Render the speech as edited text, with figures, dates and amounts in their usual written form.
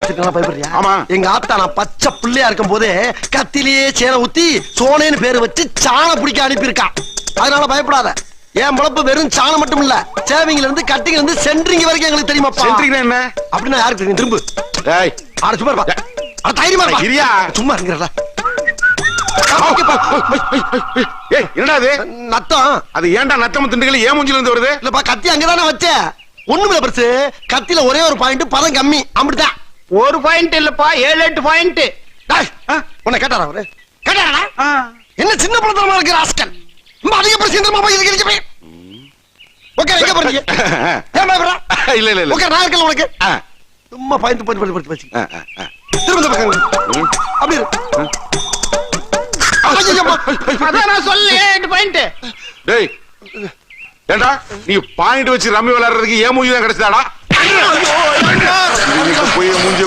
பயப்படுறியா? ஆமா. எங்க ஆத்தா நான் பச்சை பிள்ளையா இருக்கும் போதே கத்திலேயே சேனை ஊத்தி சோனேன்னு பேரு வச்சு சாணம் பிடிக்க அனுப்பியிருக்கா. அதனால பயப்படாத. என் பொழப்பு வெறும் சாணம் மட்டும் இல்ல, சேவிங்ல இருந்து கட்டிங்ல இருந்து சென்ட்ரிங் வரைக்கும் எங்களுக்கு தெரியுமா? சென்ட்ரிங் என்ன அப்படின்னா யாருக்கு தெரியும்? திரும்ப டேய் ஆட சும்மா இருப்பா. அட தைரியமா இருப்பா. இரியா சும்மா இருங்கடா. ஏய் என்னடா இது? நத்தம். அது ஏன்டா நத்தம் திண்டுகள் ஏன் மூஞ்சில இருந்து வருது? இல்லப்பா, கத்தி அங்கதானே வச்சேன். ஒண்ணுமில்ல பெருசு, கத்தில ஒரே ஒரு பாயிண்ட், பதம் கம்மி, அப்படிதான். ஒரு பாயிண்ட் இல்லப்பா, 7-8 பாயிண்ட். உன்னை கேட்டாரா அவரு? கேட்டாரா? என்ன சின்ன பழத்தனமா இருக்கு ராஸ்கல். ரொம்ப அதிக பிரச்சனை போய் இதுக்கு போய் ஓகே. எங்க போறீங்க? ஏன் பயப்படுற? இல்ல இல்ல இல்ல ஓகே, நான் இருக்கல உனக்கு. சும்மா பாயிண்ட் போய் திரும்ப பக்கம் அப்படி அதான் நான் சொல்ல 7-8 பாயிண்ட். டேய் ஏண்டா நீ பாயிண்ட் வச்சு ரம்மி விளையாடுறதுக்கு ஏன் மூஞ்சி தான் கிடைச்சதாடா? போய் மூஞ்சி